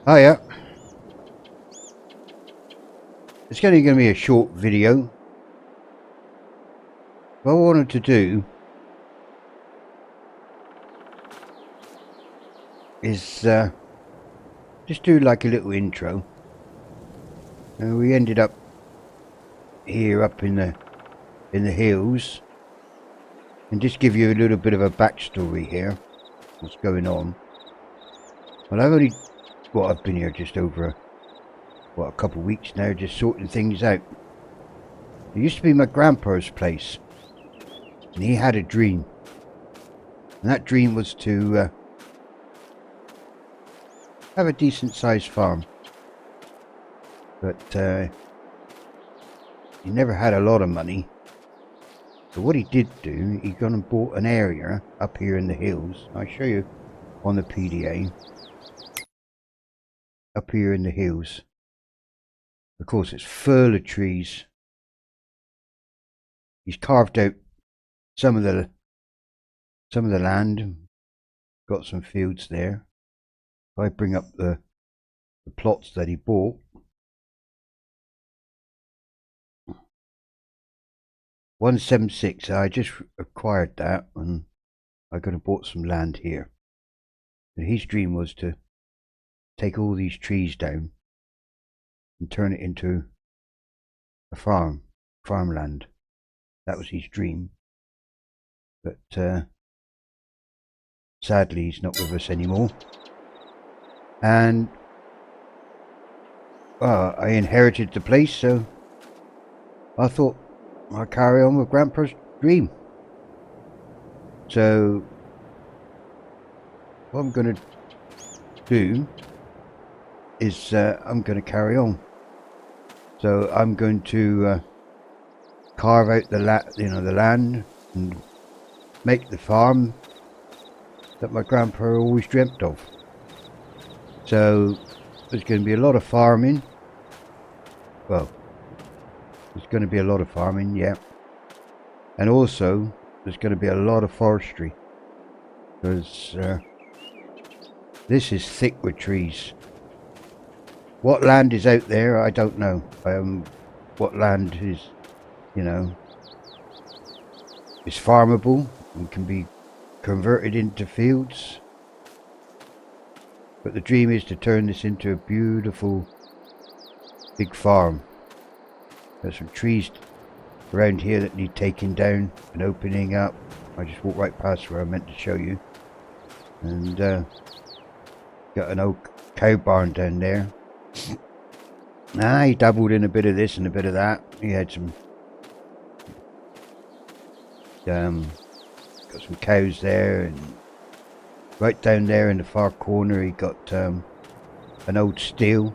Oh yeah, it's only going to be a short video. What I wanted to do is just do like a little intro. We ended up here up in the hills, and just give you a little bit of a backstory here, what's going on. Well, I've been here just over a couple of weeks now, just sorting things out. It used to be my grandpa's place, and he had a dream, and that dream was to have a decent sized farm, but he never had a lot of money. So what he did do, he gone and bought an area up here in the hills. I'll show you on the PDA. Up here in the hills, of course, it's full of trees. He's carved out some of the land, got some fields there. If I bring up the plots that he bought, $176. I just acquired that, and I could have bought some land here. And his dream was to take all these trees down and turn it into a farmland. That was his dream. But sadly, he's not with us anymore. And I inherited the place, so I thought I'd carry on with Grandpa's dream. So what I'm going to do is I'm going to carry on. So I'm going to carve out the land and make the farm that my grandpa always dreamt of. So there's going to be a lot of farming. Well, there's going to be a lot of farming, yeah. And also there's going to be a lot of forestry, because this is thick with trees. What land is out there, I don't know. What land is, is farmable and can be converted into fields. But the dream is to turn this into a beautiful big farm. There's some trees around here that need taking down and opening up. I just walked right past where I meant to show you. And got an old cow barn down there. He dabbled in a bit of this and a bit of that. He had some got some cows there, and right down there in the far corner he got an old still.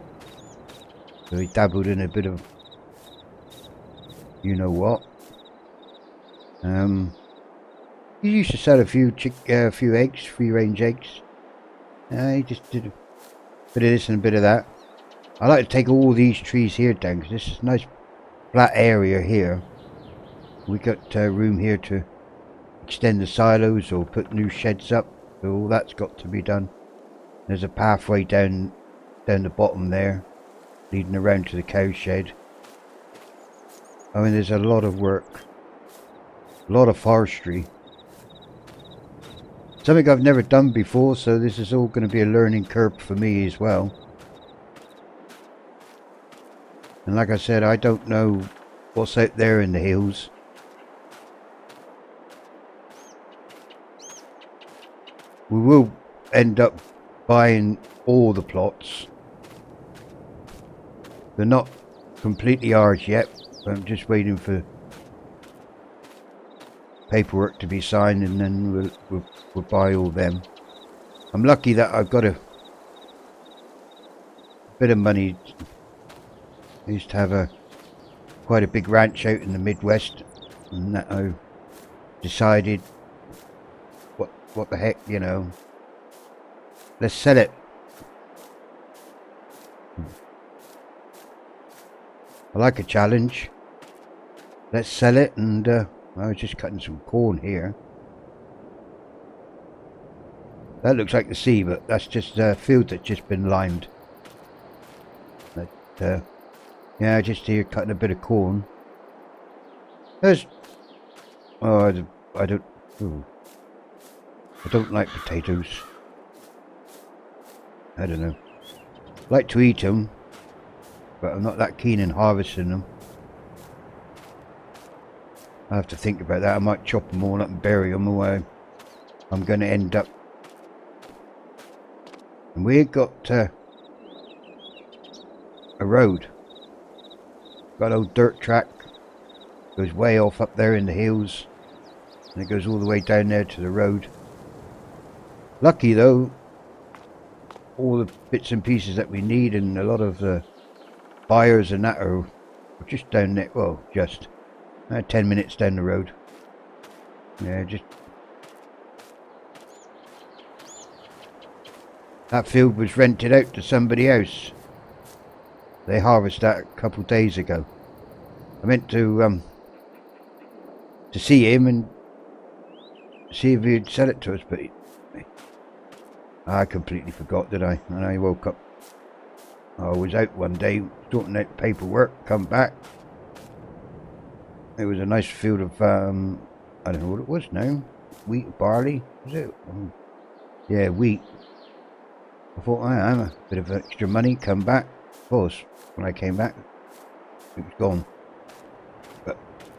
So he dabbled in a bit of you know what. He used to sell a few eggs, free range eggs. He just did a bit of this and a bit of that. I like to take all these trees here down, because this is a nice flat area here. We got room here to extend the silos or put new sheds up, so all that's got to be done. There's a pathway down the bottom there, leading around to the cow shed. I mean, there's a lot of work, a lot of forestry. Something I've never done before, so this is all going to be a learning curve for me as well. And like I said, I don't know what's out there in the hills. We will end up buying all the plots. They're not completely ours yet. I'm just waiting for paperwork to be signed, and then we'll buy all them. I'm lucky that I've got a bit of money. I used to have quite a big ranch out in the Midwest, and that I decided, what the heck, let's sell it. I like a challenge. Let's sell it. And I was just cutting some corn here. That looks like the sea, but that's just a field that's just been limed. yeah, just here cutting a bit of corn. There's, oh, I don't, ooh, I don't like potatoes. I don't know. Like to eat them, but I'm not that keen in harvesting them. I have to think about that. I might chop them all up and bury them, or I'm going to end up. And we've got a road. Got an old dirt track. Goes way off up there in the hills. And it goes all the way down there to the road. Lucky though, all the bits and pieces that we need and a lot of the buyers and that are just down there. Well, just 10 minutes down the road. Yeah, just... That field was rented out to somebody else. They harvested that a couple of days ago. I meant to see him and see if he'd sell it to us, but I completely forgot, did I? And I woke up. I was out one day sorting out paperwork, come back. It was a nice field of, I don't know what it was now. Wheat, barley, was it? Yeah, wheat. I thought, I am a bit of extra money, come back. Of course, when I came back, it was gone. But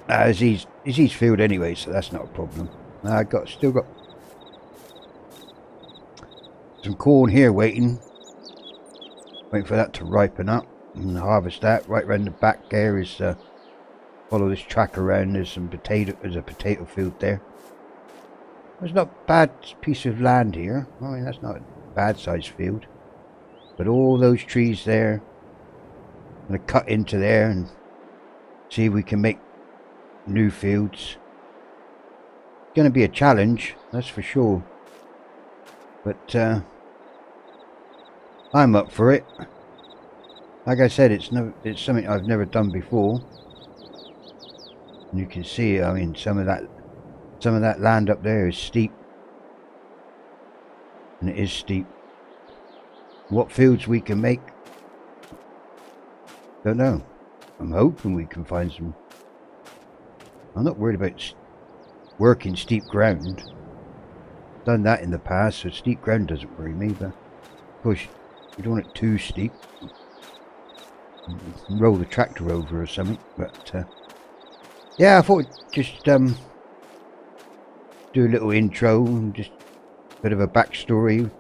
it's his field anyway, so that's not a problem. I still got some corn here waiting for that to ripen up and harvest that. Right round the back there is follow this track around. There's a potato field there. There's not a bad piece of land here. I mean, that's not a bad sized field, but all those trees there, I'm gonna cut into there and see if we can make new fields. It's gonna be a challenge, that's for sure, but I'm up for it. Like I said, it's something I've never done before, and you can see, I mean, some of that land up there is steep, and it is steep. What fields we can make, don't know. I'm hoping we can find some. I'm not worried about working steep ground. Done that in the past, so steep ground doesn't worry me, but of course you don't want it too steep. Roll the tractor over or something, but yeah, I thought I'd just do a little intro and just a bit of a backstory of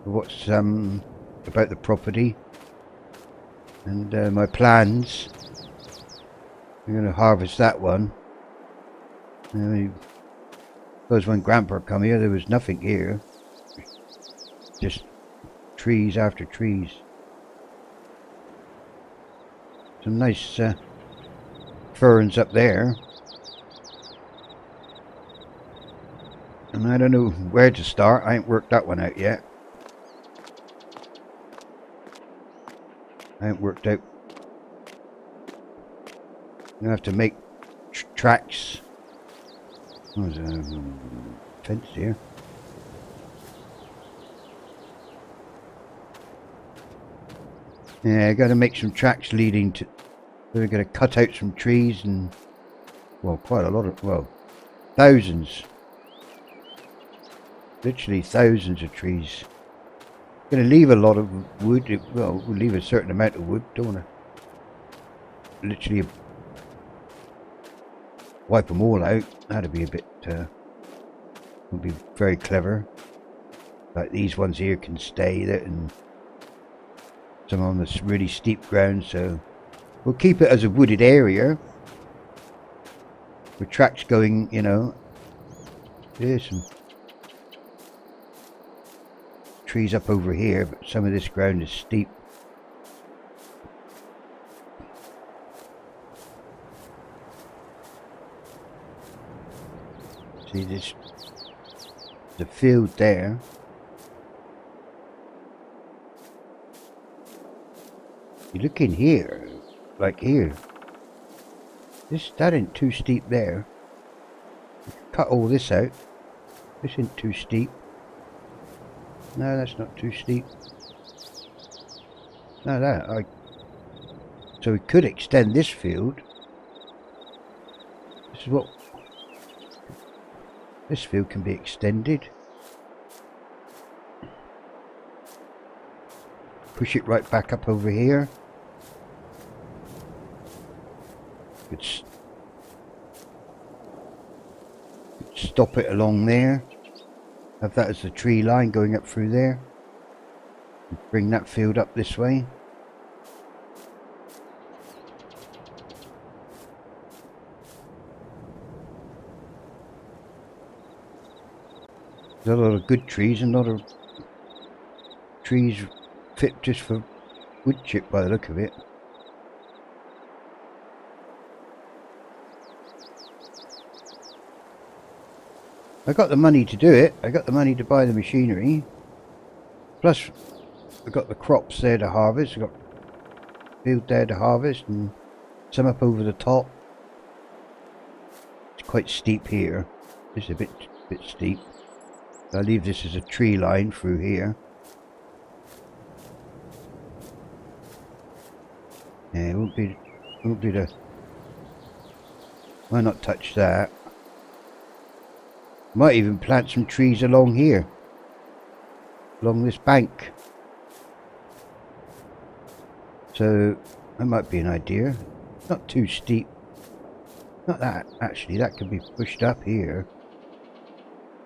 what's about the property and my plans. I'm going to harvest that one. Because when Grandpa come here, there was nothing here, just trees after trees. Some nice ferns up there. And I don't know where to start. I ain't worked that one out yet. I ain't worked out. I'm gonna have to make tracks. Oh, there's a fence here. Yeah, I gotta make some tracks leading to. We're gonna cut out some trees and, well, quite a lot of, well, thousands. Literally thousands of trees. Gonna leave a lot of wood. Well, we'll leave a certain amount of wood. Don't wanna literally wipe them all out. That'd be a bit. Would be very clever. Like these ones here can stay there, and some on this really steep ground. So we'll keep it as a wooded area. With tracks going, you know. There's some trees up over here, but some of this ground is steep. See this, the field there. You look in here, like here. That ain't too steep there. Cut all this out. This ain't too steep. No, that's not too steep. No, So we could extend this field. This is what... This field can be extended. Push it right back up over here. Could stop it along there. Have that as the tree line going up through there. Bring that field up this way. There's a lot of good trees and a lot of trees fit just for wood chip by the look of it. I got the money to do it. I got the money to buy the machinery. Plus, I got the crops there to harvest. I got field there to harvest, and some up over the top. It's quite steep here. It's a bit steep. I'll leave this as a tree line through here. Yeah, it won't be the... Why not touch that? Might even plant some trees along here. Along this bank. So, that might be an idea. Not too steep. Not that, actually, that could be pushed up here.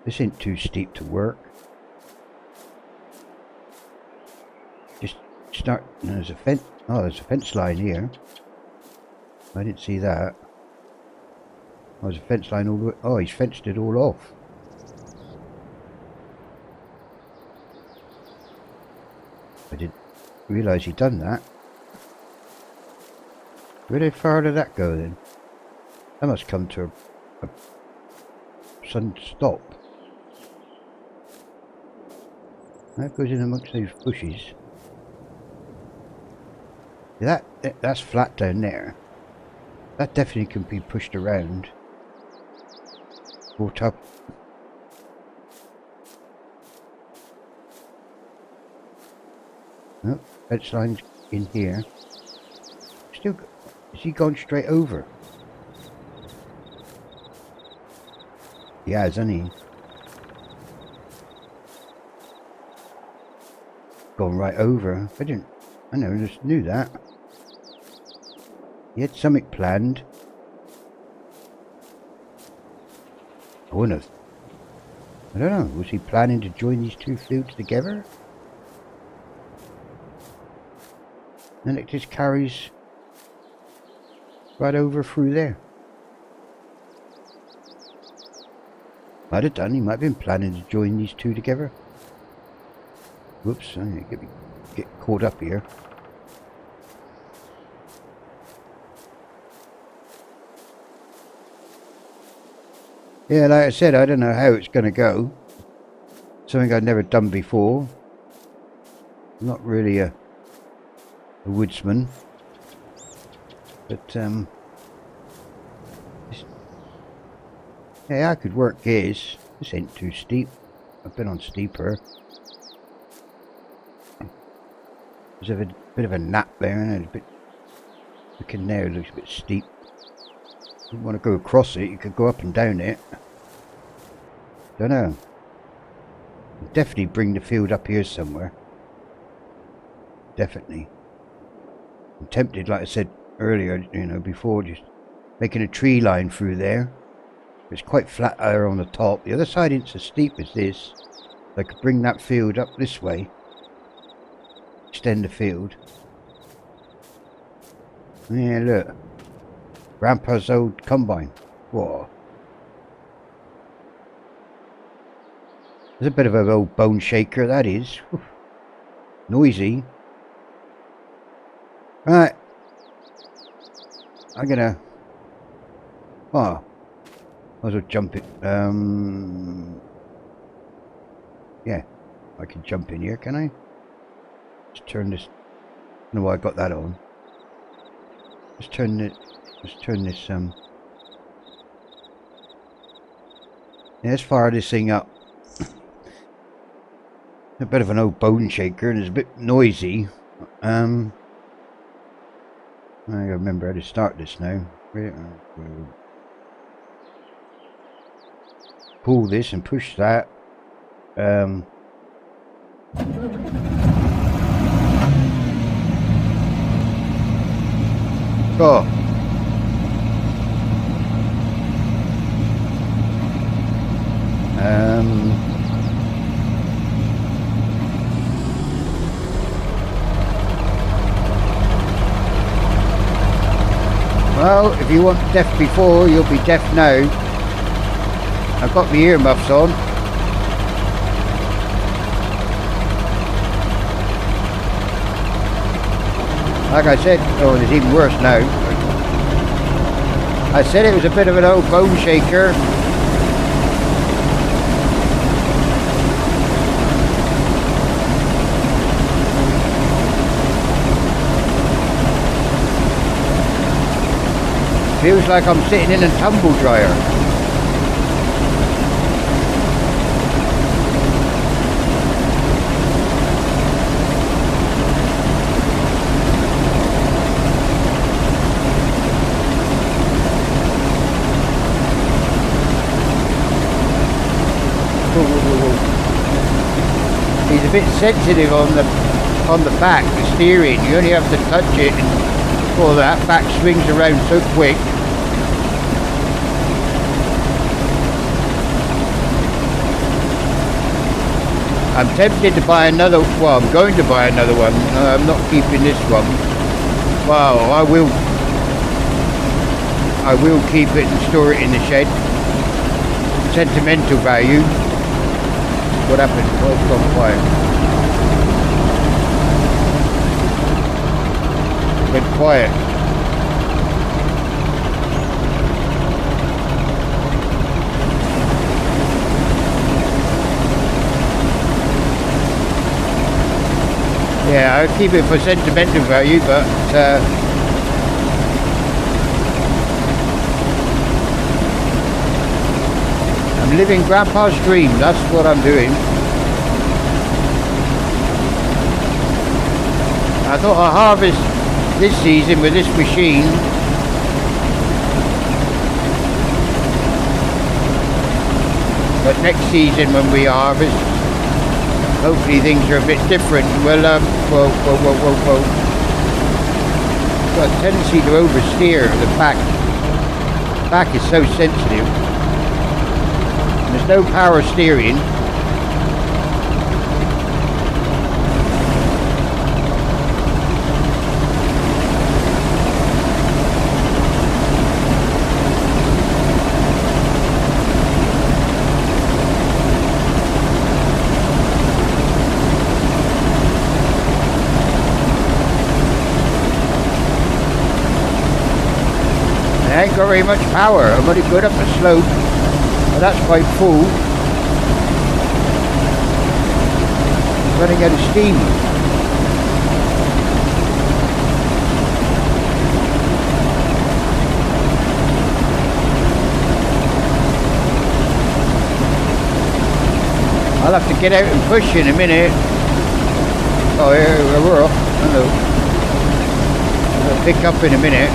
This ain't too steep to work. Just start... No, there's a fence... Oh, there's a fence line here. I didn't see that. Oh, there's a fence line all the way... Oh, he's fenced it all off. I didn't realise he'd done that. Where far did that go then? That must come to a sudden stop. That goes in amongst those bushes. That's flat down there. That definitely can be pushed around. Brought up. No, fence line's in here. Still, is he gone straight over? He has, hasn't he? Gone right over. I never just knew that. He had something planned. I wouldn't have. I don't know. Was he planning to join these two fields together? Then it just carries right over through there. Might have done. He might have been planning to join these two together. Whoops! I get caught up here. Yeah, like I said, I don't know how it's going to go. Something I've never done before. I'm not really a woodsman, but yeah, I could work his. This ain't too steep. I've been on steeper. There's a bit of a nap there, and a bit looking there. It looks a bit steep. If you want to go across it, you could go up and down it. Don't know. Definitely bring the field up here somewhere. Definitely. I'm tempted, like I said earlier, you know, before, just making a tree line through there. It's quite flat there on the top. The other side isn't so steep as this. I could bring that field up this way. Extend the field. Yeah, look. Grandpa's old combine. Whoa. There's a bit of an old bone shaker, that is. Whew. Noisy. Right. I'm gonna... Oh. Might as well jump it. Yeah. I can jump in here, can I? Let's turn this... I don't know why I got that on. Let's turn this... Yeah, let's fire this thing up. A bit of an old bone shaker and it's a bit noisy. I I remember how to start this now. Pull this and push that. Oh. Well, if you want deaf before, you'll be deaf now. I've got my earmuffs on. Like I said, oh, it's even worse now. I said it was a bit of an old bone shaker. Feels like I'm sitting in a tumble dryer. He's a bit sensitive on the back, the steering. You only have to touch it and all that back swings around so quick. I'm tempted to buy another, well, I'm going to buy another one. I'm not keeping this one. Well, I will keep it and store it in the shed. Sentimental value. What happened? Oh, it's gone quiet. Went quiet. Yeah, I'll keep it for sentimental value, but I'm living Grandpa's dream, that's what I'm doing. I thought I'd harvest this season with this machine. But next season when we harvest, hopefully things are a bit different. Well, whoa. Got a tendency to oversteer the back. The back is so sensitive. There's no power steering. I ain't got very much power. I'm only good up the slope, but that's quite full. Running out of steam. I'll have to get out and push in a minute. Oh, here we're off. Hello. I'll pick up in a minute.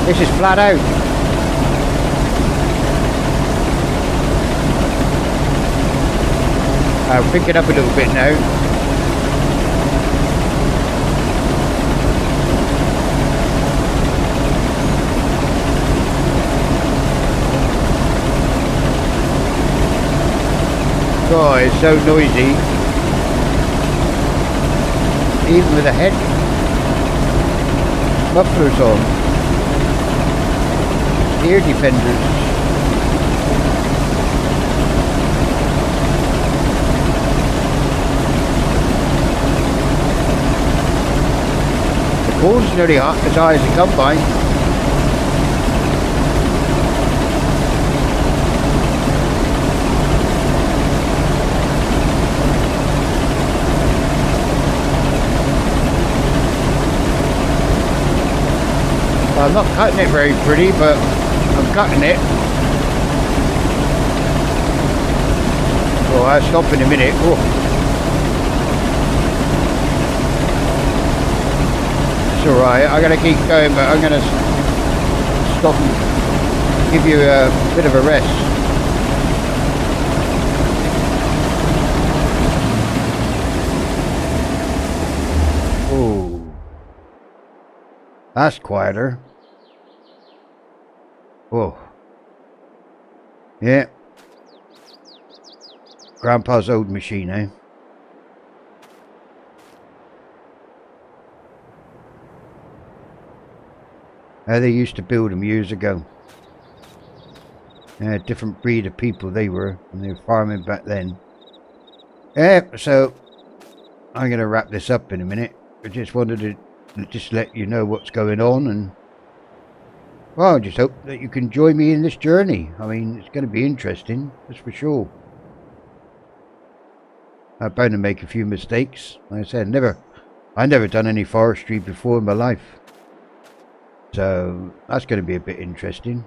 This is flat out. I'll pick it up a little bit now. God, it's so noisy. Even with the head mufflers on. Ear defenders. The coal's nearly as high as the combine. Well, I'm not cutting it very pretty, but I'm cutting it. Oh, I'll stop in a minute. Oh. alright. I'm going to keep going, but I'm going to stop and give you a bit of a rest. Oh, that's quieter. Oh, yeah. Grandpa's old machine, eh? How they used to build them years ago. Yeah, different breed of people they were when they were farming back then. Yeah, so I'm going to wrap this up in a minute. I just wanted to just let you know what's going on, and well, I just hope that you can join me in this journey. I mean, it's going to be interesting, that's for sure. I'm bound to make a few mistakes. Like I said, I never done any forestry before in my life. So that's going to be a bit interesting.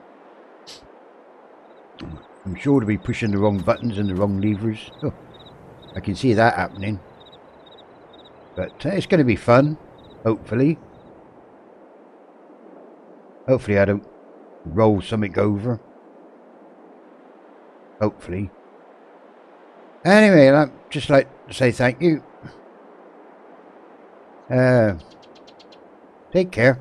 I'm sure to be pushing the wrong buttons and the wrong levers. Oh, I can see that happening. But it's going to be fun, hopefully. Hopefully I don't roll something over. Hopefully. Anyway, I'd just like to say thank you. Take care.